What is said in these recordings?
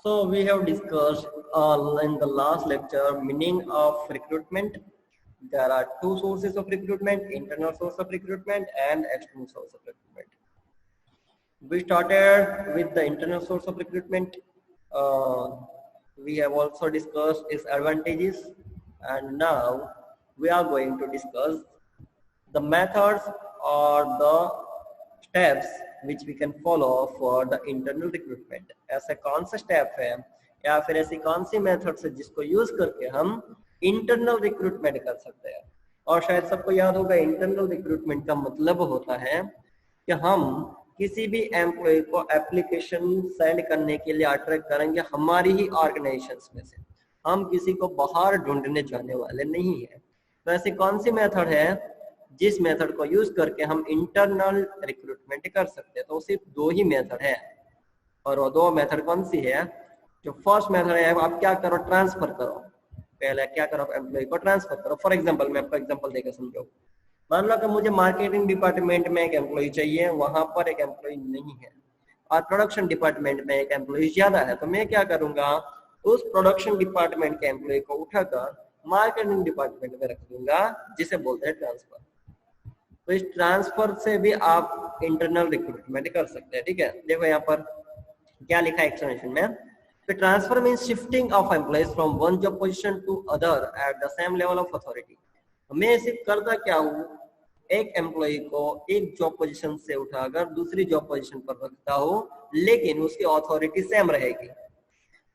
So we have discussed in the last lecture meaning of recruitment. There are two sources of recruitment: internal source of recruitment and external source of recruitment. We started with the internal source of recruitment. We have also discussed its advantages, and now we are going to discuss the methods or the steps which we can follow for the internal recruitment. ऐसे कौन सा step है या फिर ऐसी कौन सी methods है जिसको यूज करके हम इंटरनल रिक्रूटमेंट कर सकते हैं। और शायद सबको याद होगा इंटरनल रिक्रूटमेंट का मतलब होता है कि हम किसी भी एम्प्लॉय को एप्लीकेशन सेंड करने के लिए अट्रैक्ट करेंगे हमारी ही ऑर्गेनाइजेशन में से, हम किसी को बाहर ढूंढने जाने वाले नहीं है। तो ऐसी कौन सी मेथड है जिस मेथड को यूज करके हम इंटरनल रिक्रूटमेंट कर सकते हैं? तो सिर्फ दो ही मेथड है, और वो दो मेथड कौन सी है? जो फर्स्ट मेथड है, आप क्या करो, ट्रांसफर करो। पहले क्या करो, आप एम्प्लॉय को ट्रांसफर करो। फॉर एग्जांपल, मैं आपको एग्जांपल देकर समझाऊं। मान लो कि मुझे मार्केटिंग डिपार्टमेंट में एक एम्प्लॉय चाहिए, वहां पर एक एम्प्लॉय नहीं है, और प्रोडक्शन डिपार्टमेंट में एक एम्प्लॉय ज्यादा है। तो मैं क्या करूंगा, उस प्रोडक्शन डिपार्टमेंट के एम्प्लॉय को उठाकर मार्केटिंग डिपार्टमेंट में रख दूंगा, जिसे बोलते हैं ट्रांसफर। तो इस ट्रांसफर से भी आप इंटरनल रिक्रूटमेंट कर सकते हैं। ठीक है, देखो यहाँ पर क्या लिखा है एक्सप्लेनेशन में। तो transfer means shifting of employees from one job position to other at the same level of authority. मैं सिर्फ करता क्या हूँ, एक एम्प्लॉय को एक जॉब पोजीशन से उठाकर दूसरी जॉब पोजीशन पर रखता हूँ, लेकिन उसकी अथॉरिटी सेम रहेगी।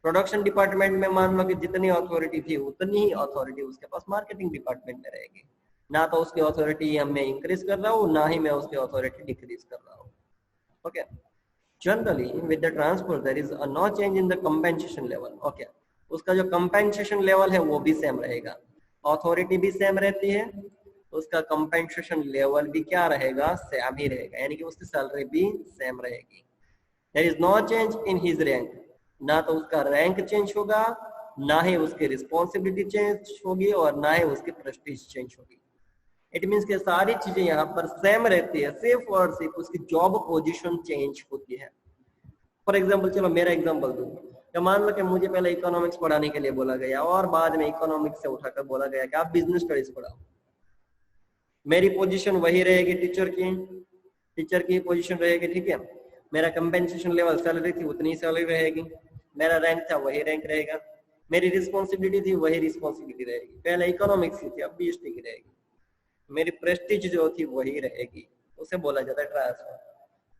प्रोडक्शन डिपार्टमेंट में मान लो कि जितनी अथॉरिटी थी उतनी ही अथॉरिटी उसके पास मार्केटिंग डिपार्टमेंट में रहेगी। ना तो उसकी अथॉरिटी मैं इंक्रीज कर रहा हूँ, ना ही मैं उसकी अथॉरिटी डिक्रीज कर रहा हूँ। Okay, generally with the transfer there is no change in the compensation level. Okay, उसका जो कंपेंसेशन लेवल है वो भी सेम रहेगा, अथॉरिटी भी सेम रहती है, उसका कंपेंसेशन लेवल भी क्या रहेगा, सेम ही रहेगा, यानी कि उसकी सैलरी भी सेम रहेगी। There is no change in his rank, ना तो उसका रैंक चेंज होगा, ना ही उसकी रिस्पॉन्सिबिलिटी चेंज होगी, और ना ही उसकी प्रेस्टीज चेंज होगी। इट मीन्स के सारी चीजें यहाँ पर सेम रहती है, सिर्फ और सिर्फ उसकी जॉब पोजीशन चेंज होती है। फॉर एग्जांपल, चलो मेरा एग्जांपल दूं, तो मान लो कि मुझे पहले इकोनॉमिक्स पढ़ाने के लिए बोला गया, और बाद में इकोनॉमिक्स से उठाकर बोला गया कि आप बिजनेस स्टडीज पढ़ाओ। मेरी पोजीशन वही रहेगी, टीचर की पोजीशन रहेगी। ठीक है, मेरा कंपेंसेशन लेवल सैलरी थी उतनी सैलरी रहेगी, मेरा रैंक था वही रैंक रहेगा, मेरी रिस्पॉन्सिबिलिटी थी वही रिस्पॉन्सिबिलिटी रहेगी। पहले इकोनॉमिक्स की थी, अब बीएसटी की रहेगी। मेरी प्रेस्टीज जो थी वही रहेगी, उसे बोला जाता है ट्रांसफर।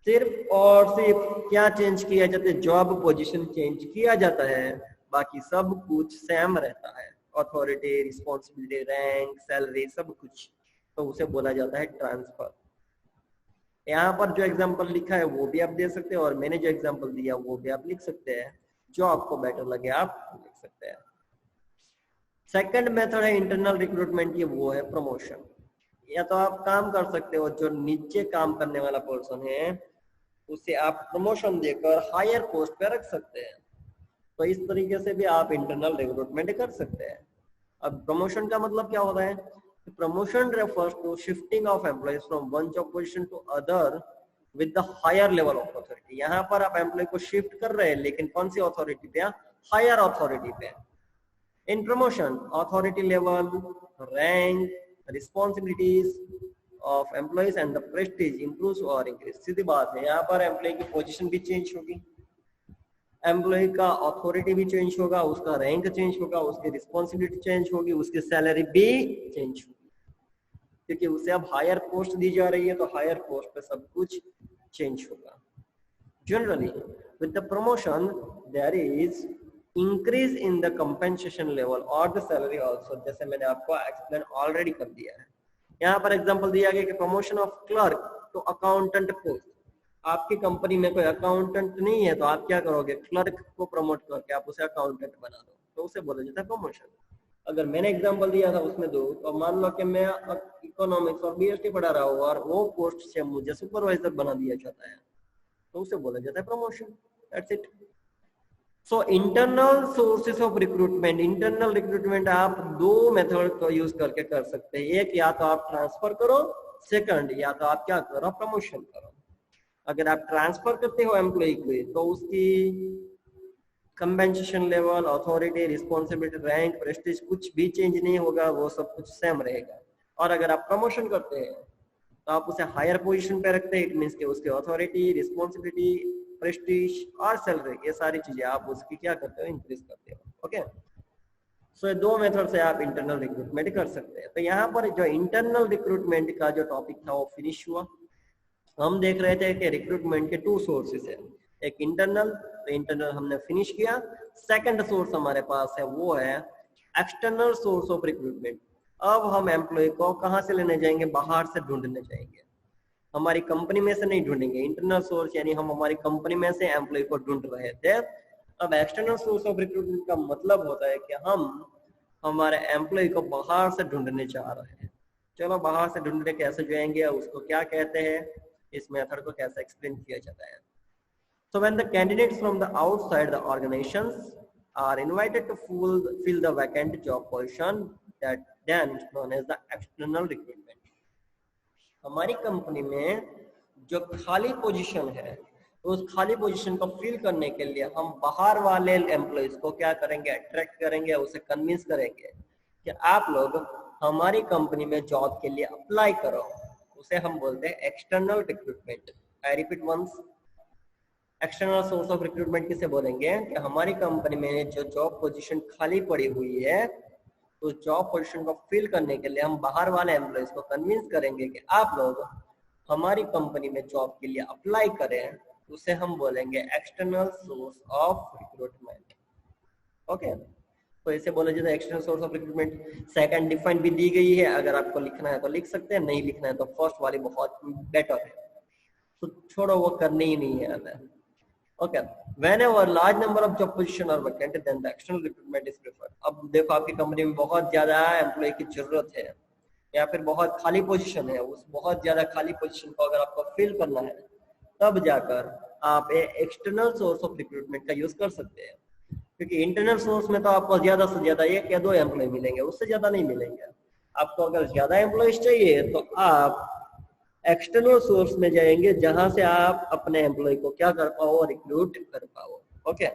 सिर्फ और सिर्फ क्या चेंज किया जाता है, जॉब पोजीशन चेंज किया जाता है, बाकी सब कुछ सेम रहता है, अथॉरिटी, रिस्पॉन्सिबिलिटी, रैंक, सैलरी, सब कुछ। तो उसे बोला जाता है ट्रांसफर। यहाँ पर जो एग्जांपल लिखा है वो भी आप दे सकते हैं, और मैंने जो एग्जांपल दिया वो भी आप लिख सकते हैं, जो आपको बेटर लगे आप लिख सकते हैं। सेकंड मेथड है इंटरनल रिक्रूटमेंट की, वो है प्रमोशन। या तो आप काम कर सकते हो, जो नीचे काम करने वाला पर्सन है उसे आप प्रमोशन देकर हायर पोस्ट पे रख सकते हैं। तो इस तरीके से भी आप इंटरनल रिक्रूटमेंट कर सकते हैं। अब प्रमोशन का मतलब क्या होता है? Promotion refers to shifting of employees from one job position to other with the higher level of authority. यहाँ पर आप एम्प्लॉय को शिफ्ट कर रहे हैं, लेकिन कौन सी अथॉरिटी पे? हायर अथॉरिटी पे। In promotion authority level, rank, responsibilities of employees and the Prestige improves और इंक्रीज। सीधी बात है, यहाँ पर एम्प्लॉय की पोजीशन भी चेंज होगी, एम्प्लॉय का अथॉरिटी भी चेंज होगा, उसका रैंक चेंज होगा, उसकी रिस्पॉन्सिबिलिटी चेंज होगी, उसकी सैलरी भी चेंज होगी, क्योंकि उसे अब हायर पोस्ट दी जा रही है, तो हायर पोस्ट पे सब कुछ चेंज होगा। Generally with the promotion there is increase in the compensation level और द सैलरी ऑल्सो, जैसे मैंने आपको एक्सप्लेन ऑलरेडी कर दिया है। यहाँ पर एग्जांपल दिया गया कि promotion of clerk to accountant post. आपकी कंपनी में कोई अकाउंटेंट नहीं है, तो आप क्या करोगे, क्लर्क को प्रमोट करके आप उसे अकाउंटेंट बना दो, तो उसे बोला जाता है प्रमोशन। अगर मैंने एग्जांपल दिया था उसमें दो, तो मान लो कि मैं इकोनॉमिक्स और बीएसटी पढ़ा रहा हूँ और वो पोस्ट से मुझे सुपरवाइजर बना दिया जाता है, तो उसे बोला जाता है promotion. That's it. So internal sources of recruitment, internal recruitment आप दो मेथड को यूज करके कर सकते हैं। एक, या तो आप ट्रांसफर करो, सेकंड या तो आप क्या करो, प्रमोशन करो। अगर आप ट्रांसफर करते हो एम्प्लॉय को, तो उसकी compensation level, authority, responsibility, rank, Prestige कुछ भी चेंज नहीं होगा, वो सब कुछ सेम रहेगा। और अगर आप प्रमोशन करते हैं तो आप उसे हायर पोजीशन पे रखते हैं, इट मींस कि उसकी अथॉरिटी, रिस्पॉन्सिबिलिटी, प्रेस्टीज और सैलरी, ये सारी चीजें आप उसकी क्या करते हो, इंक्रीज करते हो। ओके, सो ये दो मेथड से आप इंटरनल रिक्रूटमेंट कर सकते हैं। तो यहाँ पर जो इंटरनल रिक्रूटमेंट का जो टॉपिक था वो फिनिश हुआ। हम देख रहे थे कि रिक्रूटमेंट के टू सोर्सेस है, एक इंटरनल, तो इंटरनल हमने फिनिश किया। सेकंड सोर्स हमारे पास है वो है एक्सटर्नल सोर्स ऑफ रिक्रूटमेंट। अब हम एम्प्लॉय को कहाँ से लेने जाएंगे, बाहर से ढूंढने जाएंगे, हमारी कंपनी में से नहीं ढूंढेंगे। इंटरनल सोर्स यानी हम हमारी कंपनी में से एम्प्लॉय को ढूंढ रहे थे। अब एक्सटर्नल सोर्स ऑफ रिक्रूटमेंट का मतलब होता है कि हम हमारे एम्प्लॉय को बाहर से ढूंढने जा रहे हैं। चलो बाहर से ढूंढने कैसे जाएंगे, उसको क्या कहते हैं, इस मेथड को कैसे एक्सप्लेन किया जाता है। So when the candidates from the outside the organizations are invited to fill the vacant job position, that then is known as the external recruitment. हमारी कंपनी में जो खाली पोजीशन है, उस खाली पोजीशन को फिल करने के लिए हम बाहर वाले एम्प्लॉइज को क्या करेंगे, अट्रैक्ट करेंगे, उसे कन्विंस करेंगे कि आप लोग हमारी कंपनी में जॉब के लिए अप्लाई करो। उसे हम बोलते हैं external recruitment. I repeat once, external source of recruitment किसे बोलेंगे कि हमारी कंपनी में जो जॉब पोजीशन खाली पड़ी हुई है, तो जॉब पोजीशन को फिल करने के लिए हम बाहर वाले एम्प्लॉइज को कन्विंस करेंगे कि आप लोग हमारी कंपनी में जॉब के लिए अप्लाई करें। उसे हम बोलेंगे external source of recruitment. Okay, तो इसे बोला जाता है external source of recruitment. Second define भी दी गई है, अगर आपको लिखना है तो लिख सकते हैं, नहीं लिखना है तो फर्स्ट वाली बहुत बेटर है, तो छोड़ो, वो करनी ही नहीं है हमें। Okay, whenever large number of job position are vacant, then the external recruitment is preferred. अब देखो आपकी कंपनी में बहुत ज्यादा एम्प्लॉय की जरूरत है या फिर बहुत खाली पोजीशन है, उस बहुत ज्यादा खाली पोजीशन को अगर आपको फिल करना है, तब जाकर आप एक्सटर्नल सोर्स ऑफ रिक्रूटमेंट का यूज कर सकते हैं। क्योंकि इंटरनल सोर्स में तो आपको ज्यादा से ज्यादा एक या दो एम्प्लॉय मिलेंगे, उससे ज्यादा नहीं मिलेंगे। आपको अगर ज्यादा एम्प्लॉयज चाहिए तो आप एक्सटर्नल सोर्स में जाएंगे, जहां से आप अपने एम्प्लॉय को क्या कर पाओ, रिक्रूट कर पाओ। ओके,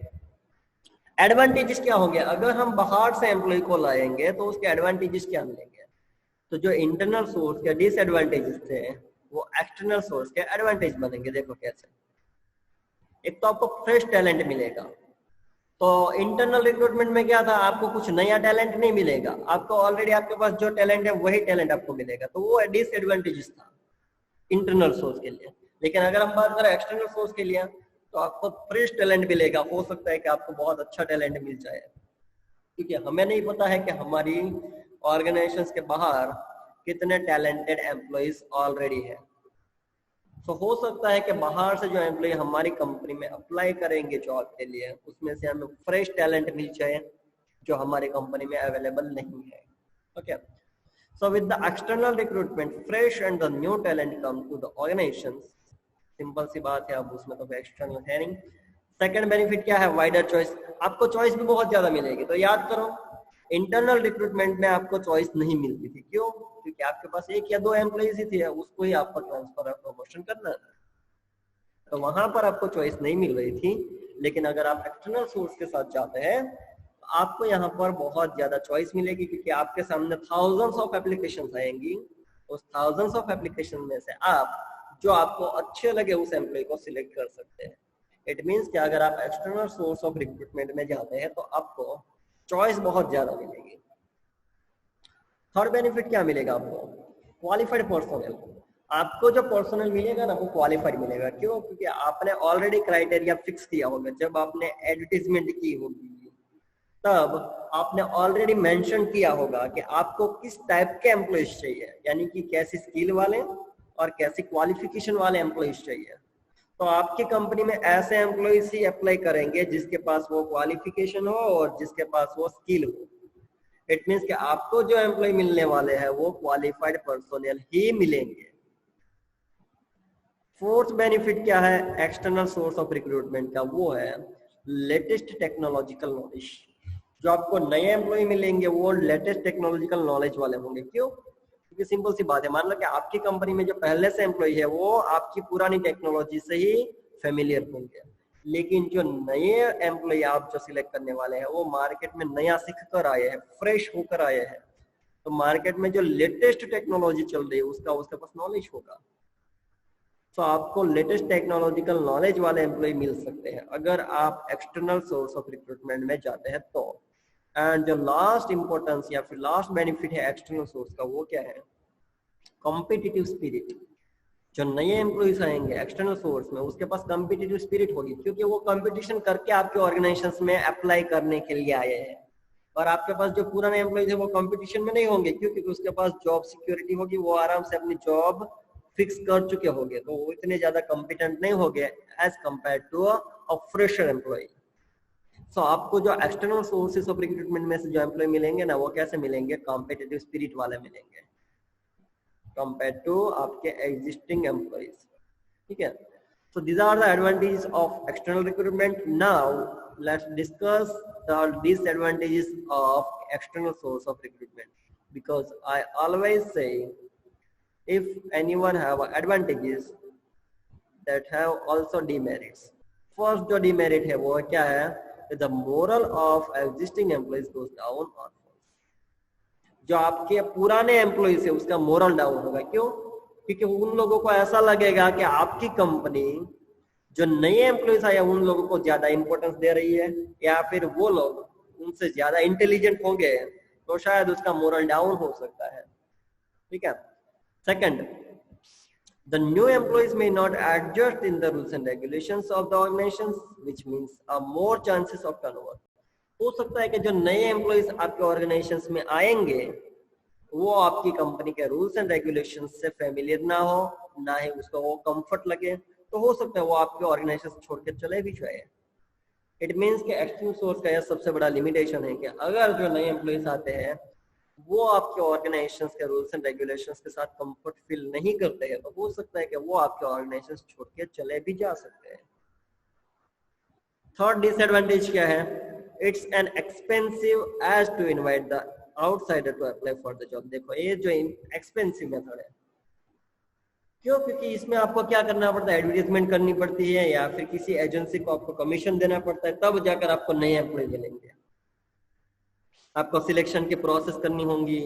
एडवांटेजेस क्या होंगे, अगर हम बाहर से एम्प्लॉय को लाएंगे तो उसके एडवांटेजेस क्या मिलेंगे। तो जो इंटरनल सोर्स के डिसएडवांटेजेस थे वो एक्सटर्नल सोर्स के एडवांटेज बनेंगे। देखो कैसे, एक तो आपको फ्रेश टैलेंट मिलेगा। तो इंटरनल रिक्रूटमेंट में क्या था, आपको कुछ नया टैलेंट नहीं मिलेगा, आपको ऑलरेडी आपके पास जो टैलेंट है वही टैलेंट आपको मिलेगा, तो वो डिसएडवांटेजेस था इंटरनल सोर्स के लिए। लेकिन अगर हम बात करें एक्सटर्नल सोर्स के लिए, तो आपको फ्रेश टैलेंट मिलेगा। हो सकता है कि आपको बहुत अच्छा टैलेंट मिल जाए, क्योंकि हमें नहीं पता है कि हमारी ऑर्गेनाइजेशंस के बाहर कितने टैलेंटेड एम्प्लॉइज ऑलरेडी है। तो हो सकता है कि बाहर से जो एम्प्लॉय हमारी कंपनी में अप्लाई करेंगे जॉब के लिए, उसमें से हमें फ्रेश टैलेंट मिल जाए जो हमारी कंपनी में अवेलेबल नहीं है। Okay, so with the external recruitment, fresh and the new talent come to the organizations. Simple सी बात है, अब उसमें तो एक्सटर्नल है नहीं। सेकंड बेनिफिट क्या है, वाइडर चॉइस। आपको चॉइस भी बहुत ज्यादा मिलेगी। तो याद करो, इंटरनल रिक्रूटमेंट में आपको चॉइस नहीं मिलती थी। क्यों? क्योंकि आपके पास एक या दो एम्प्लॉइज ही थे, उसको ही आपको ट्रांसफर और प्रमोशन करना था, तो वहां पर आपको चॉइस नहीं मिल रही थी। लेकिन अगर आप एक्सटर्नल सोर्स के साथ जाते हैं, आपको यहाँ पर बहुत ज्यादा चॉइस मिलेगी, क्योंकि आपके सामने थाउजेंड्स ऑफ एप्लीकेशंस आएंगी। उस थाउजेंड्स ऑफ एप्लीकेशन में से आप जो आपको अच्छे लगे उस एम्प्लॉय को सिलेक्ट कर सकते हैं। इट मींस कि अगर आप एक्सटर्नल सोर्स ऑफ रिक्रूटमेंट में जाते हैं तो आपको चॉइस बहुत ज्यादा मिलेगी। थर्ड बेनिफिट क्या मिलेगा आपको, क्वालिफाइड पर्सनल। आपको जो पर्सनल मिलेगा ना वो क्वालिफाइड मिलेगा। क्यों? क्योंकि आपने ऑलरेडी क्राइटेरिया फिक्स किया होगा। जब आपने एडवर्टीजमेंट की होगी तब आपने ऑलरेडी मेंशन किया होगा कि आपको किस टाइप के एम्प्लॉइज चाहिए, यानी कि कैसी स्किल वाले और कैसी क्वालिफिकेशन वाले एम्प्लॉइज चाहिए। तो आपकी कंपनी में ऐसे एम्प्लॉइज ही अप्लाई करेंगे जिसके पास वो क्वालिफिकेशन हो और जिसके पास वो स्किल हो। इट मींस कि आपको जो एम्प्लॉय मिलने वाले हैं वो क्वालिफाइड पर्सनल ही मिलेंगे। फोर्थ बेनिफिट क्या है एक्सटर्नल सोर्स ऑफ रिक्रूटमेंट का, वो है लेटेस्ट टेक्नोलॉजिकल नॉलेज। जो आपको नए एम्प्लॉय मिलेंगे वो लेटेस्ट टेक्नोलॉजिकल नॉलेज वाले होंगे। क्यों? क्योंकि सिंपल सी बात है, मान लो कि आपकी कंपनी में जो पहले से एम्प्लॉय है वो आपकी पुरानी टेक्नोलॉजी से ही फेमिलियर होंगे। लेकिन जो नए एम्प्लॉय आप जो सिलेक्ट करने वाले हैं वो मार्केट में नया सीख कर आए हैं, फ्रेश होकर आए हैं, तो मार्केट में जो लेटेस्ट टेक्नोलॉजी चल रही है उसका उसके पास नॉलेज होगा। तो आपको लेटेस्ट टेक्नोलॉजिकल नॉलेज वाले एम्प्लॉय मिल सकते हैं अगर आप एक्सटर्नल सोर्स ऑफ रिक्रूटमेंट में जाते हैं तो। एंड जो लास्ट इंपॉर्टेंस या फिर लास्ट बेनिफिट है एक्सटर्नल सोर्स का, वो क्या है? Competitive spirit. जो नए एम्प्लॉइज आएंगे एक्सटर्नल सोर्स में, उसके पास कॉम्पिटिटिव स्पिरिट होगी, क्योंकि वो कंपटीशन करके आपके ऑर्गेनाइजेशन में अप्लाई करने के लिए आए हैं। और आपके पास जो पुराने एम्प्लॉइज है वो कंपटीशन में नहीं होंगे, क्योंकि उसके पास जॉब सिक्योरिटी होगी, वो आराम से अपनी जॉब फिक्स कर चुके होंगे, तो वो इतने ज्यादा कॉम्पिटेंट नहीं होंगे as compare to a fresher employ. So आपको जो एक्सटर्नल सोर्सेस ऑफ रिक्रूटमेंट में से जो एम्प्लॉय मिलेंगे ना, वो कैसे मिलेंगे? कॉम्पिटिटिव स्पिरिट वाले मिलेंगे कंपेयर टू आपके एग्जिस्टिंग एम्प्लॉइज। ठीक है, so these are the advantages of external recruitment. Now let's discuss the disadvantages of external source of recruitment, because I always say if anyone have advantages that have also demerits. First जो demerit है वो क्या है? The moral of existing employees goes down or falls. जो आपके पुराने employees है उसका मोरल डाउन होगा। क्यों? क्योंकि उन लोगों को ऐसा लगेगा कि आपकी कंपनी जो नए एम्प्लॉइज आए उन लोगों को ज्यादा इंपॉर्टेंस दे रही है, या फिर वो लोग उनसे ज्यादा इंटेलिजेंट होंगे, तो शायद उसका मोरल डाउन हो सकता है। ठीक है। Second, the new employees may not adjust in the rules and regulations of the organizations, which means more chances of turnover. हो सकता है कि जो नए एम्प्लॉइज आपके ऑर्गेनाइजेशंस में आएंगे वो आपकी कंपनी के रूल्स एंड रेगुलेशंस से फेमिलियर ना हो, ना ही उसको वो कंफर्ट लगे, तो हो सकता है वो आपके ऑर्गेनाइजेशन छोड़ के चले भी जाए। इट मीन्स कि एक्सटर्नल सोर्स का यह सबसे बड़ा लिमिटेशन है कि अगर जो नए एम्प्लॉइज आते हैं वो आपके ऑर्गेनाइजेशंस के रूल्स एंड रेगुलेशंस के साथ कंफर्ट फील नहीं करते हैं, तो हो सकता है कि वो आपके ऑर्गेनाइजेशन छोड़ के चले भी जा सकते हैं। थर्ड डिसएडवांटेज क्या है? It's an expensive as to invite the outsider to apply for the job. देखो ये जो एक्सपेंसिव मेथड है, क्यों? क्योंकि इसमें आपको क्या करना पड़ता है? एडवर्टाइजमेंट करनी पड़ती है, या फिर किसी एजेंसी को आपको कमीशन देना पड़ता है, तब जाकर आपको नए एम्प्लॉय मिलेंगे। आपको सिलेक्शन की प्रोसेस करनी होंगी,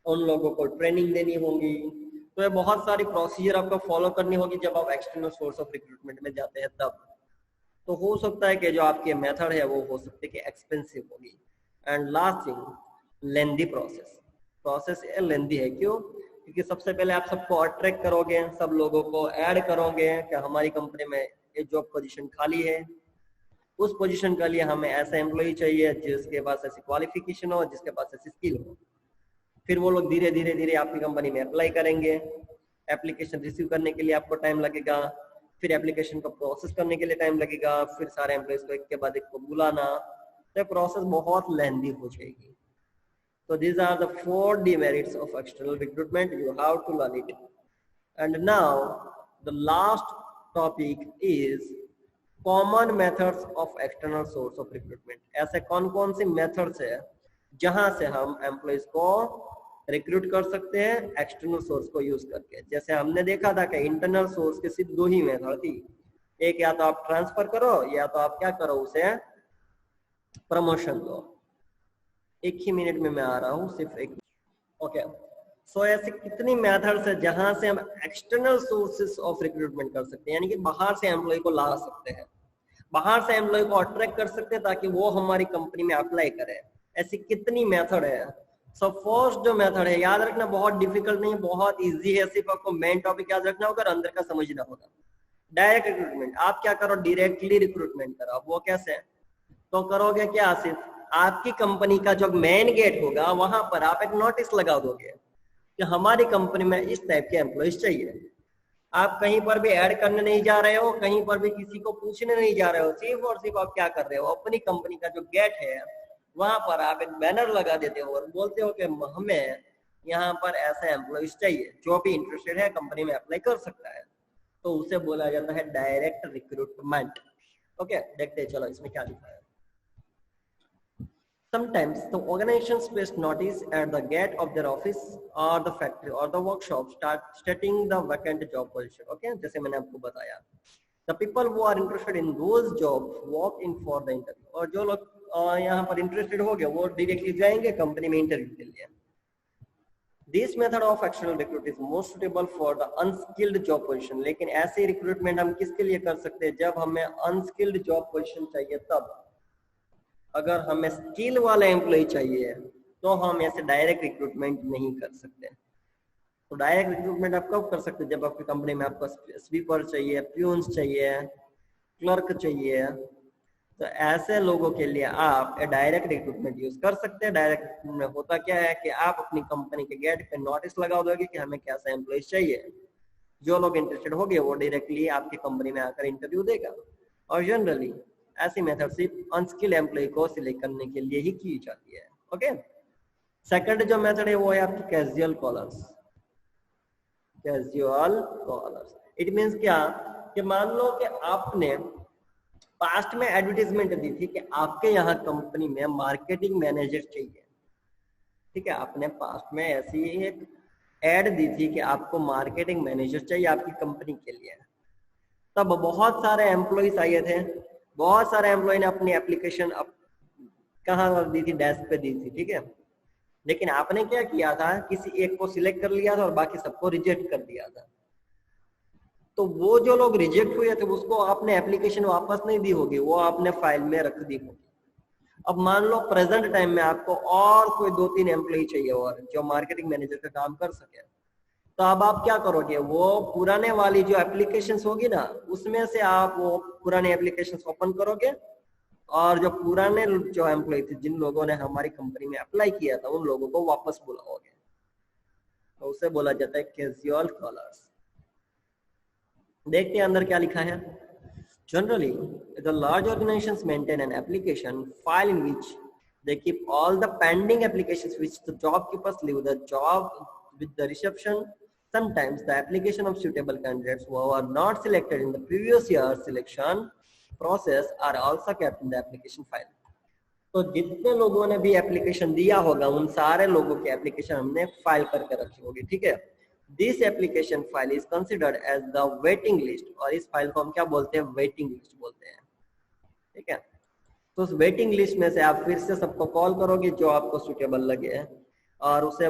उन लोगों को ट्रेनिंग देनी होगी, तो ये बहुत सारी प्रोसीजर आपको फॉलो करनी होगी जब आप एक्सटर्नल सोर्स ऑफ रिक्रूटमेंट में जाते हैं तब। तो हो सकता है कि जो आपके मेथड है वो हो सकते कि एक्सपेंसिव होगी। And last thing, lengthy process lengthy है। क्यों? क्योंकि सबसे पहले आप सबको अट्रैक्ट करोगे, सब लोगों को ऐड करोगे कि हमारी कंपनी में ये जॉब पोजीशन खाली है, उस पोजीशन के लिए हमें ऐसा एम्प्लॉय चाहिए जिसके पास ऐसी क्वालिफिकेशन हो, जिसके पास ऐसी स्किल हो। फिर वो लोग धीरे धीरे आपकी कंपनी में अप्लाई करेंगे। एप्लीकेशन रिसीव करने के लिए आपको टाइम लगेगा, फिर एप्लीकेशन को प्रोसेस करने के लिए टाइम लगेगा, फिर सारे एम्प्लॉयज को एक के बाद एक को बुलाना, तो प्रोसेस बहुत लेंदी हो जाएगी। So these are the 4 demerits of external recruitment. You have to learn it. And now the last topic is common methods of external source of recruitment. ऐसे कौन-कौन सी methods है जहां से हम एम्प्लॉयज को रिक्रूट कर सकते हैं एक्सटर्नल सोर्स को यूज करके। जैसे हमने देखा था कि इंटरनल सोर्स के सिर्फ 2 ही मेथड थी, एक या तो आप ट्रांसफर करो या तो आप क्या करो, उसे प्रमोशन दो। 1 ही मिनट में मैं आ रहा हूँ, सिर्फ 1। ओके, सो ऐसे कितनी मेथड्स है जहां से हम एक्सटर्नल सोर्सेस ऑफ रिक्रूटमेंट कर सकते हैं, यानी कि बाहर से एम्प्लॉय को ला सकते हैं, बाहर से एम्प्लॉय को अट्रैक्ट कर सकते हैं ताकि वो हमारी कंपनी में अप्लाई करे। ऐसी कितनी मेथड है? सो फर्स्ट जो मेथड है, याद रखना बहुत डिफिकल्ट नहीं, बहुत इजी है, सिर्फ आपको मेन टॉपिक याद रखना होगा और अंदर का समझना होगा। Direct recruitment. आप क्या करो, डायरेक्टली रिक्रूटमेंट करो। वो कैसे? तो करोगे क्या, सिर्फ आपकी कंपनी का जो मेन गेट होगा वहां पर आप एक नोटिस लगा दोगे कि हमारी कंपनी में इस टाइप के एम्प्लॉइज चाहिए। आप कहीं पर भी ऐड करने नहीं जा रहे हो, कहीं पर भी किसी को पूछने नहीं जा रहे हो, सिर्फ और सिर्फ आप क्या कर रहे हो, अपनी कंपनी का जो गेट है वहां पर आप एक बैनर लगा देते हो और बोलते हो कि हमें यहाँ पर ऐसे एम्प्लॉइज चाहिए, जो भी इंटरेस्टेड है कंपनी में अप्लाई कर सकता है। तो उसे बोला जाता है डायरेक्ट रिक्रूटमेंट। ओके, देखते हैं चलो इसमें क्या लिखा है। Sometimes the organizations paste notice at the gate of their office or the factory or the workshop stating the vacant job position. Okay, जैसे मैंने आपको बताया the people who are interested in those jobs walk in for the interview, और जो लोग यहाँ पर interested हो गए वो डायरेक्टली जाएंगे कंपनी में इंटरव्यू के लिए। This method of external recruit is most suitable for the unskilled job position, लेकिन ऐसे रिक्रूटमेंट हम किसके लिए कर सकते हैं, जब हमें अनस्किल्ड जॉब पोजीशन चाहिए तब। अगर हमें स्किल वाला एम्प्लॉय चाहिए तो हम ऐसे डायरेक्ट रिक्रूटमेंट नहीं कर सकते। तो डायरेक्ट रिक्रूटमेंट आप कब कर सकते हैं, जब आपकी कंपनी में आपको स्वीपर चाहिए, प्यून्स चाहिए, क्लर्क चाहिए, तो ऐसे लोगों के लिए आप डायरेक्ट रिक्रूटमेंट यूज कर सकते हैं। डायरेक्ट रिक्रूटमेंट में होता क्या है कि आप अपनी कंपनी के गेट पे नोटिस लगा दोगे कि हमें कैसा एम्प्लॉय चाहिए, जो लोग इंटरेस्टेड हो गए वो डायरेक्टली आपकी कंपनी में आकर इंटरव्यू देगा। और जनरली ऐसी मेथड सिर्फ अनस्किल्ड एम्प्लॉय को सिलेक्ट करने के लिए ही की जाती है। ओके, सेकंड जो मेथड है वो है आपकी casual callers. Casual callers it means क्या कि मान लो कि आपने पास्ट में एडवर्टाइजमेंट दी थी कि आपके यहाँ कंपनी में मार्केटिंग मैनेजर चाहिए, ठीक है, आपने पास्ट में ऐसी एक एड दी थी कि आपको मार्केटिंग मैनेजर चाहिए आपकी कंपनी के लिए। तब बहुत सारे एम्प्लॉयज आए थे, बहुत सारे एम्प्लॉय ने अपनी एप्लीकेशन कहाँ दी थी, डेस्क पे दी थी, ठीक है, लेकिन आपने क्या किया था, किसी एक को सिलेक्ट कर लिया था और बाकी सबको रिजेक्ट कर दिया था। तो वो जो लोग रिजेक्ट हुए थे उसको आपने एप्लीकेशन वापस नहीं दी होगी, वो आपने फाइल में रख दी होगी। अब मान लो प्रेजेंट टाइम में आपको और कोई 2-3 एम्प्लॉय चाहिए और जो मार्केटिंग मैनेजर का काम कर सके, तो अब आप क्या करोगे, वो पुराने वाली जो एप्लीकेशंस होगी ना उसमें से आप वो पुराने एप्लीकेशंस ओपन करोगे और जो पुराने जो एम्प्लॉय थे जिन लोगों ने हमारी कंपनी में अप्लाई किया था उन लोगों को वापस बुलाओगे। तो उसे बोला जाता है कैजुअल कॉलर्स। देखते हैं अंदर क्या लिखा है। Generally, the large organizations maintain an application file in which they keep all the pending applications which the job keepers leave the job with the reception. Sometimes the application of suitable candidates who are not selected in the previous year's selection process are also kept in the application file. तो जितने लोगों ने भी application दिया होगा उन सारे लोगों की एप्लीकेशन हमने फाइल करके रखी होगी, ठीक है। This application file is considered as the waiting list, और इस फाइल को हम क्या बोलते हैं, वेटिंग लिस्ट बोलते हैं, ठीक है। तो उस वेटिंग लिस्ट में से आप फिर से सबको कॉल करोगे जो आपको सुटेबल लगे और उसे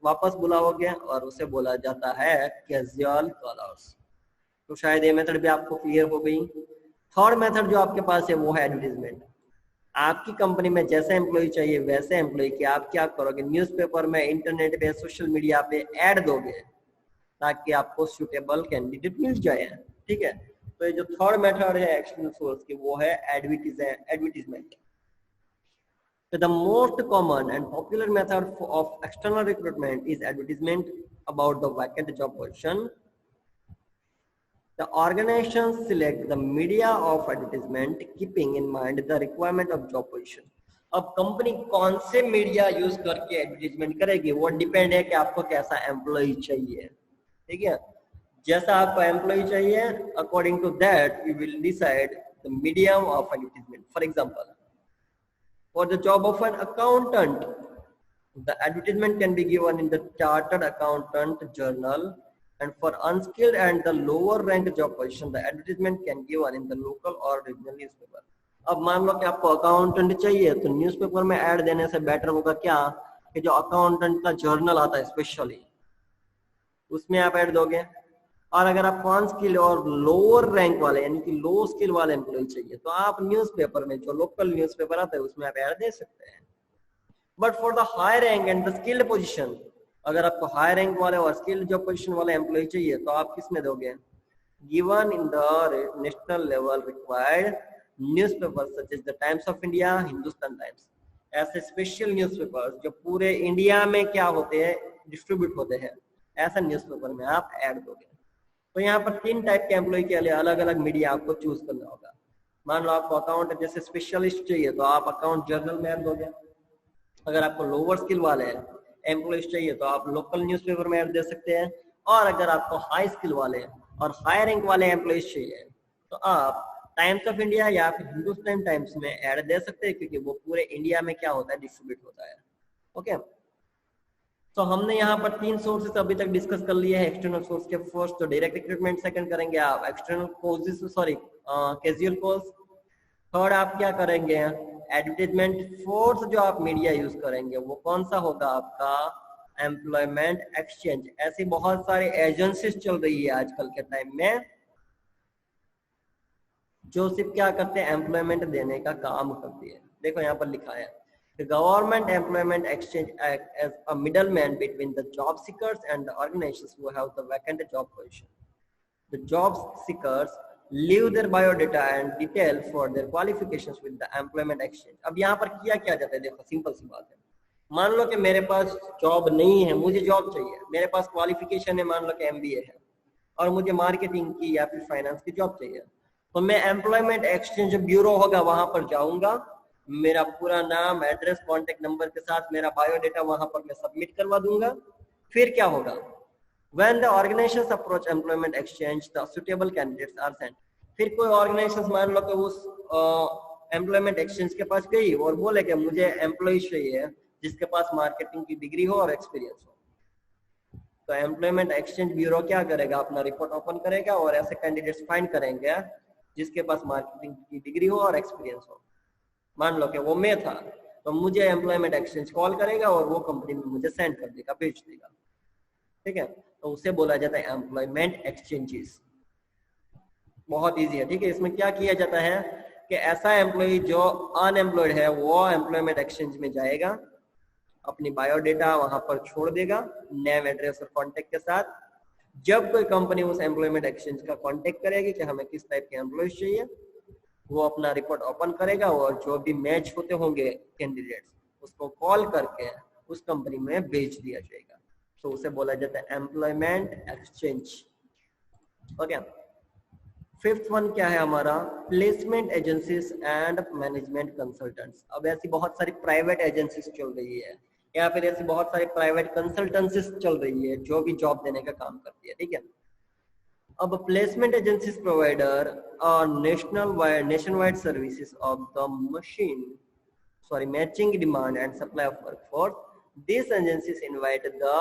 वापस बुलाओगे और उसे बोला जाता है कैजुअल कॉलर्स। तो शायद ये मेथड भी आपको क्लियर हो गई। थर्ड मेथड जो आपके पास है वो है एडवर्टीजमेंट। आपकी कंपनी में जैसे एम्प्लॉय चाहिए वैसे एम्प्लॉय की आप क्या करोगे, न्यूज़पेपर में, इंटरनेट पे, सोशल मीडिया पे ऐड दोगे ताकि आपको सुटेबल कैंडिडेट मिल जाए, ठीक है। तो ये जो थर्ड मेथड है एक्सटर्नल सोर्स की वो है advertisement. So the most common and popular method of external recruitment is advertisement about the vacant job position. The organizations select the media of advertisement keeping in mind the requirement of job position. अब company कौन से media use करके advertisement करेगी वो depend है कि आपको कैसा एम्प्लॉय चाहिए, ठीक है। जैसा आपको एम्प्लॉय चाहिए according to that you will decide the medium of advertisement. For example, for the job of an accountant, the advertisement can be given in the Chartered Accountant Journal, and for unskilled and the lower rank job position, the advertisement can be given in the local or regional newspaper. अब मान लो कि आपको accountant चाहिए तो newspaper में add देने से better होगा क्या कि जो अकाउंटेंट का जर्नल आता है स्पेशली उसमें आप ऐड दोगे। और अगर आपको अनस्किल्ड और लोअर रैंक वाले यानी कि लो स्किल वाले एम्प्लॉय चाहिए तो आप न्यूज़पेपर में, जो लोकल न्यूज़पेपर आता है उसमें आप ऐड दे सकते हैं। But for the high rank and the skilled position, अगर आपको हाई रैंक वाले और स्किल्ड जो पोजीशन वाले एम्प्लॉय चाहिए तो आप किस में दोगे, given in the national level required newspaper such as the Times of India, Hindustan Times, ऐसे स्पेशल न्यूज़पेपर जो पूरे इंडिया में क्या होते हैं, डिस्ट्रीब्यूट होते हैं, ऐसा न्यूज़पेपर में आप ऐड दोगे। तो यहाँ पर 3 टाइप के एम्प्लॉय के लिए अलग अलग मीडिया आपको चूज करना होगा। मान लो आपको अकाउंट जैसे स्पेशलिस्ट चाहिए तो आप अकाउंट जर्नल में ऐड दोगे। अगर आपको लोअर स्किल वाले एम्प्लॉय चाहिए तो आप लोकल न्यूज़पेपर में ऐड दे सकते हैं। और अगर आपको हाई स्किल वाले और हाई रैंक वाले एम्प्लॉय चाहिए तो आप टाइम्स ऑफ इंडिया या फिर हिंदुस्तान टाइम्स में ऐड दे सकते हैं क्योंकि वो पूरे इंडिया में क्या होता है, डिस्ट्रीब्यूट होता है। ओके, तो हमने यहाँ पर 3 सोर्सेस अभी तक डिस्कस कर लिए हैं एक्सटर्नल सोर्स के। फर्स्ट तो डायरेक्ट रिक्रूटमेंट, सेकंड करेंगे आप external courses, sorry casual course, third आप क्या करेंगे एडवर्टाइजमेंट, फोर्थ जो आप मीडिया यूज करेंगे वो कौन सा होगा आपका एम्प्लॉयमेंट एक्सचेंज। ऐसी बहुत सारी एजेंसीज चल रही है आजकल के टाइम में जो सिर्फ क्या करते हैं एम्प्लॉयमेंट देने का काम करती है। देखो यहाँ पर लिखा है The government employment exchange act as a middleman between the job seekers and the organizations who have the vacant job position. The job seekers leave their biodata and detail for their qualifications with the employment exchange. अब यहाँ पर किया क्या जाता है, देखो simple सी बात है। मान लो कि मेरे पास जॉब नहीं है, मुझे जॉब चाहिए, मेरे पास क्वालिफिकेशन है मान लो कि MBA है और मुझे मार्केटिंग की या फिर फाइनेंस की जॉब चाहिए, तो मैं एम्प्लॉयमेंट एक्सचेंज ब्यूरो होगा वहां पर जाऊंगा, मेरा पूरा नाम, एड्रेस, कॉन्टेक्ट नंबर के साथ मेरा बायोडेटा वहां पर मैं सबमिट करवा दूंगा। फिर क्या होगा, when the organizations approach employment exchange the suitable candidates are sent। फिर कोई ऑर्गेनाइजेशन मान लो कि उस एम्प्लॉयमेंट एक्सचेंज के पास गई और बोले कि मुझे एम्प्लॉय चाहिए जिसके पास मार्केटिंग की डिग्री हो और एक्सपीरियंस हो, तो एम्प्लॉयमेंट एक्सचेंज ब्यूरो क्या करेगा, अपना रिपोर्ट ओपन करेगा और ऐसे कैंडिडेट्स फाइंड करेंगे जिसके पास मार्केटिंग की डिग्री हो और एक्सपीरियंस हो। मान लो कि वो मैं था, तो मुझे एम्प्लॉयमेंट एक्सचेंज कॉल करेगा और वो कंपनी में मुझे सेंड कर देगा, भेज देगा, ठीक है। तो उसे बोला जाता है एम्प्लॉयमेंट एक्सचेंजेस। बहुत इजी है, ठीक है। इसमें क्या किया जाता है कि ऐसा एम्प्लॉय जो अनएम्प्लॉयड है वो एम्प्लॉयमेंट एक्सचेंज में जाएगा, अपनी बायोडेटा वहां पर छोड़ देगा नेम, एड्रेस और कॉन्टेक्ट के साथ। जब कोई कंपनी उस एम्प्लॉयमेंट एक्सचेंज का कॉन्टेक्ट करेगी कि हमें किस टाइप के एम्प्लॉयज चाहिए, वो अपना रिपोर्ट ओपन करेगा और जो भी मैच होते होंगे कैंडिडेट्स उसको कॉल करके उस कंपनी में भेज दिया जाएगा। तो उसे बोला जाता है employment exchange. Okay, fifth one क्या है हमारा, placement agencies and management consultants. अब ऐसी बहुत सारी प्राइवेट एजेंसीज चल रही है या फिर ऐसी बहुत सारी प्राइवेट कंसल्टेंसीज चल रही है जो भी जॉब देने का काम करती है, ठीक है। अब placement agencies provider nation wide services of the matching demand and supply of workforce. These agencies invite the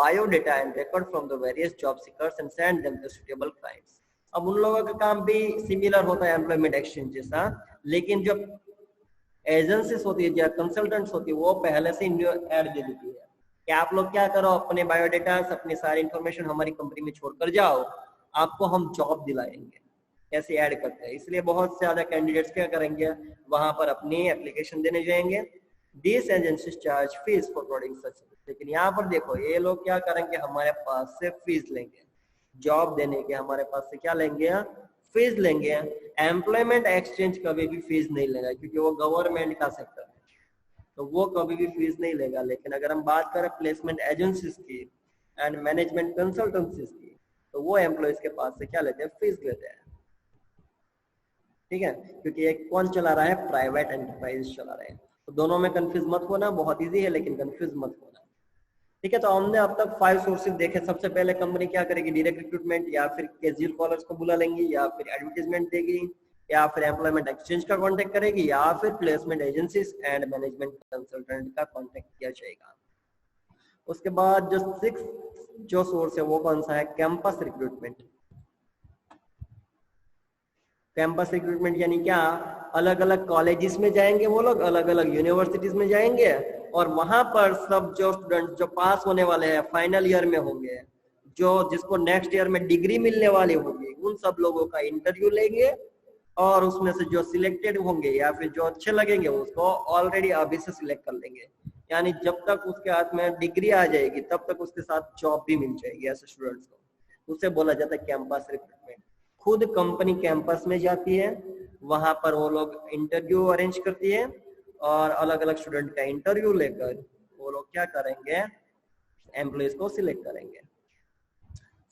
biodata and record from the various job seekers and send them to suitable clients। अब उन लोगों का काम भी similar होता है employment exchange जैसा, लेकिन जो एजेंसीज होती है या कंसल्टेंट्स होती है वो पहले से ऐड दे देती है कि आप लोग क्या करो, अपने बायोडेटा, अपनी सारी इंफॉर्मेशन हमारी कंपनी में छोड़कर जाओ, आपको हम जॉब दिलाएंगे, ऐसे ऐड करते हैं। इसलिए बहुत से ज्यादा कैंडिडेट्स क्या करेंगे, वहां पर अपनी एप्लीकेशन देने जाएंगे। These agencies charge fees for providing such। लेकिन यहाँ पर देखो ये लोग क्या करेंगे, हमारे पास से फीस लेंगे, जॉब देने के हमारे पास से क्या लेंगे, फीस लेंगे। एम्प्लॉयमेंट एक्सचेंज कभी भी फीस नहीं लेगा क्योंकि वो गवर्नमेंट का सेक्टर है, तो वो कभी भी फीस नहीं लेगा। लेकिन अगर हम बात करें प्लेसमेंट एजेंसीज की एंड मैनेजमेंट कंसल्टेंसीज की, तो वो एम्प्लॉयज के पास से क्या लेते हैं, फीस लेते हैं, ठीक है। क्योंकि एक कौन चला रहा है, प्राइवेट एंटरप्राइज चला रहा है। तो दोनों में कंफ्यूज मत होना, बहुत इजी है लेकिन कंफ्यूज मत होना, ठीक है। तो हमने अब तक 5 सोर्सेज देखे। सबसे पहले कंपनी क्या करेगी, डायरेक्ट रिक्रूटमेंट या फिर कैजुअल कॉलर्स को बुला लेंगी या फिर एडवर्टाइजमेंट देगी या फिर एम्प्लॉयमेंट एक्सचेंज का कांटेक्ट करेगी या फिर placement agencies and management consultant का कांटेक्ट किया जाएगा। उसके बाद जो 6th जो सोर्स है वो कौन सा है, कैंपस रिक्रूटमेंट। कैंपस रिक्रूटमेंट यानी क्या, अलग अलग कॉलेजेस में जाएंगे वो लोग, अलग अलग यूनिवर्सिटीज में जाएंगे और वहां पर सब जो स्टूडेंट जो पास होने वाले हैं, फाइनल ईयर में होंगे, जो जिसको नेक्स्ट ईयर में डिग्री मिलने वाली होगी, उन सब लोगों का इंटरव्यू लेंगे और उसमें से जो सिलेक्टेड होंगे या फिर जो अच्छे लगेंगे उसको ऑलरेडी अभी से सिलेक्ट कर लेंगे। यानी जब तक उसके हाथ में डिग्री आ जाएगी तब तक उसके साथ जॉब भी मिल जाएगी ऐसे स्टूडेंट्स को। उसे बोला जाता है कैंपस रिक्रूटमेंट। खुद कंपनी कैंपस में जाती है, वहां पर वो लोग इंटरव्यू अरेंज करती है और अलग अलग स्टूडेंट का इंटरव्यू लेकर वो लोग क्या करेंगे, एम्प्लॉयज को सिलेक्ट करेंगे।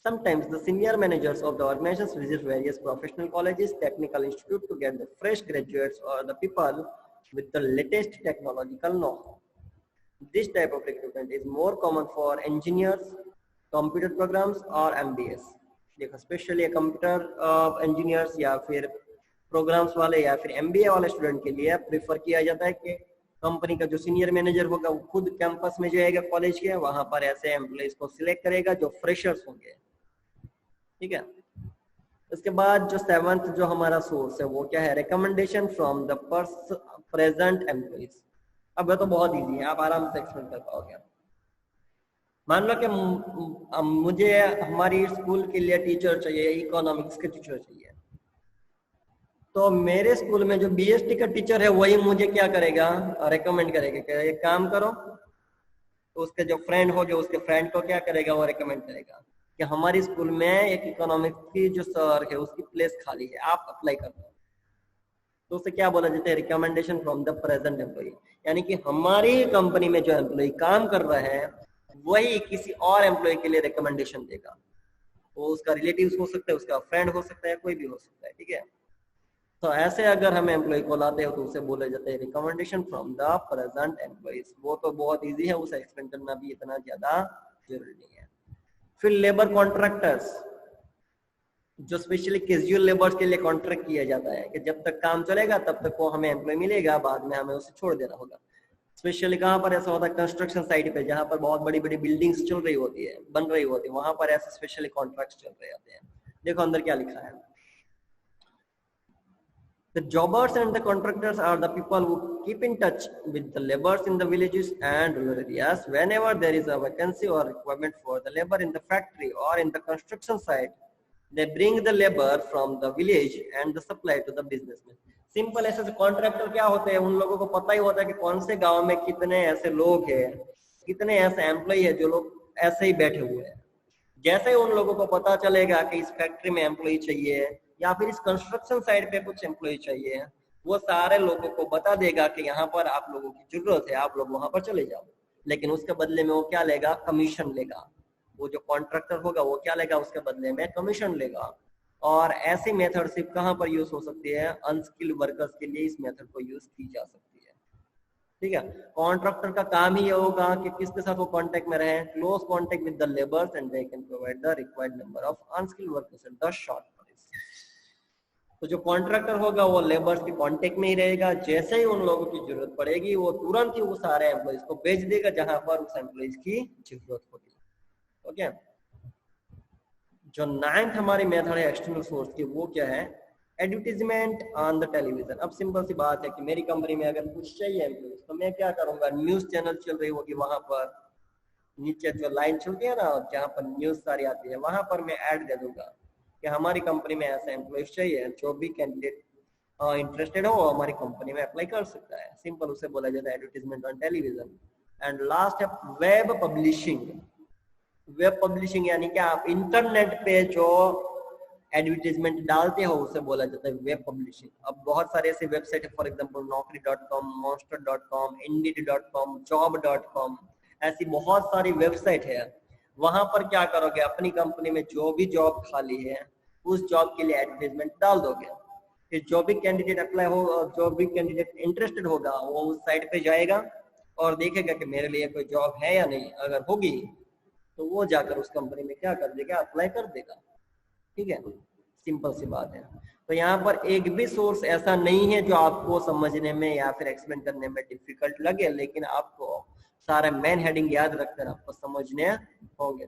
Sometimes the senior managers of the organizations visit various professional colleges, technical institute to get the fresh graduates or the people with the latest technological know-how. This type of recruitment is more common for engineers, computer programs or MBAs। देखो specially computer engineers या फिर programmes वाले या फिर MBA वाले student के लिए prefer किया जाता है कि कंपनी का जो सीनियर मैनेजर होगा वो खुद कैंपस में जाएगा कॉलेज के, वहां पर ऐसे एम्प्लॉइज को सिलेक्ट करेगा जो फ्रेशर्स होंगे, ठीक है। उसके बाद जो 7th जो हमारा सोर्स है वो क्या है, recommendation from the present employees. अब ये तो बहुत इजी है, आप आराम से एक्सप्लेन कर पाओगे। मान लो कि मुझे हमारी स्कूल के लिए टीचर चाहिए, इकोनॉमिक्स के टीचर चाहिए, तो मेरे स्कूल में जो बीएसटी का टीचर है वही मुझे क्या करेगा, रेकमेंड करेगा कि एक काम करो, तो उसके जो फ्रेंड हो जो उसके फ्रेंड को क्या करेगा, वो रेकमेंड करेगा कि हमारी स्कूल में एक इकोनॉमिक्स की जो सर है उसकी प्लेस खाली है, आप अप्लाई कर दो। तो उसे क्या बोला जाता है, recommendation from the present employee. यानी कि हमारी कंपनी में जो एम्प्लॉई काम कर रहा है वही किसी और एम्प्लॉय के लिए रिकमेंडेशन देगा, वो उसका रिलेटिव हो सकता है, उसका फ्रेंड हो सकता है, कोई भी हो सकता है, ठीक है। तो ऐसे अगर हम एम्प्लॉय को लाते हो तो उसे बोले जाते हैं recommendation from the present employees. वो तो बहुत इजी है, उसे एक्सप्लेन करना भी इतना ज्यादा जरूरी नहीं है। फिर लेबर कॉन्ट्रैक्टर्स, जो स्पेशली कैजुअल लेबर्स के लिए कॉन्ट्रैक्ट किया जाता है कि जब तक काम चलेगा तब तक वो हमें एम्प्लॉय मिलेगा, बाद में हमें उसे छोड़ देना होगा। स्पेशली कहाँ पर ऐसा होता है, कंस्ट्रक्शन साइट पे, जहाँ पर बहुत बड़ी बड़ी बिल्डिंग्स चल रही होती है, बन रही होती है, वहां पर ऐसे स्पेशली कॉन्ट्रैक्ट्स चल रहे होते हैं। देखो अंदर क्या लिखा है, The jobbers and the contractors are the people who keep in touch with the laborers in the villages and rural areas. Whenever there is a vacancy or requirement for the labor in the factory or in the construction site, they bring the labor from the village and the supply to the businessman. Simple ऐसे contractor क्या होते हैं, उन लोगों को पता ही होता है कि कौन से गांव में कितने ऐसे लोग हैं, कितने ऐसे एम्प्लॉय है जो लोग ऐसे ही बैठे हुए हैं। जैसे ही उन लोगों को पता चलेगा कि इस फैक्ट्री में एम्प्लॉय चाहिए या फिर इस कंस्ट्रक्शन साइट पे कुछ एम्प्लॉय चाहिए, वो सारे लोगों को बता देगा कि यहाँ पर आप लोगों की जरूरत है, आप लोग वहां पर चले जाओ। लेकिन उसके बदले में वो क्या लेगा, कमीशन लेगा। वो जो कॉन्ट्रैक्टर होगा वो क्या लेगा, उसके बदले में कमीशन लेगा। और ऐसी मेथड सिर्फ कहाँ पर यूज हो सकती है, अनस्किल्ड वर्कर्स के लिए इस मेथड को यूज की जा सकती है, ठीक है। कॉन्ट्रैक्टर का काम ही ये होगा कि किसके साथ वो कांटेक्ट में रहे, close contact with the labours and they can provide the required number of unskilled workers at the short price. तो जो कॉन्ट्रैक्टर होगा वो लेबर्स के कांटेक्ट में ही रहेगा, जैसे ही उन लोगों की जरूरत पड़ेगी वो तुरंत ही वो सारे एम्प्लॉइज को भेज देगा जहां पर उस एम्प्लॉइज की जरूरत होगी, ओके। जो 9th हमारी मेथड है एक्सटर्नल सोर्स की, वो क्या है, एडवर्टीजमेंट ऑन द टेलीविजन। अब सिंपल सी बात है कि मेरी कंपनी में अगर कुछ चाहिए एम्प्लॉइज, तो मैं क्या करूंगा, न्यूज चैनल चल रही होगी, वहां पर नीचे जो लाइन चलती है ना जहाँ पर न्यूज सारी आती है, वहां पर मैं ऐड दे दूंगा कि हमारी कंपनी में ऐसा एम्प्लॉइज चाहिए, जो भी कैंडिडेट इंटरेस्टेड हो हमारी कंपनी में अप्लाई कर सकता है। सिंपल उसे बोला जाता है advertisement on television. And last है वेब पब्लिशिंग। वेब पब्लिशिंग यानी कि आप इंटरनेट पे जो एडवर्टीजमेंट डालते हो उसे बोला जाता है वेब पब्लिशिंग। अब बहुत सारे ऐसे वेबसाइट है, for example naukri.com, monster.com, indeed.com, job.com, ऐसी बहुत सारी वेबसाइट है। वहां पर क्या करोगे, अपनी कंपनी में जो भी जॉब खाली है उस जॉब के लिए एडवर्टीजमेंट डाल दोगे। फिर जो भी कैंडिडेट अप्लाई हो, जो भी कैंडिडेट इंटरेस्टेड होगा वो उस साइट पे जाएगा और देखेगा कि मेरे लिए कोई जॉब है या नहीं। अगर होगी तो वो जाकर उस कंपनी में क्या कर देगा, अप्लाई कर देगा, ठीक है। सिंपल सी बात है। तो यहाँ पर एक भी सोर्स ऐसा नहीं है जो आपको समझने में या फिर एक्सप्लेन करने में डिफिकल्ट लगे, लेकिन आपको सारे मेन हेडिंग याद रखकर आपको समझने होंगे।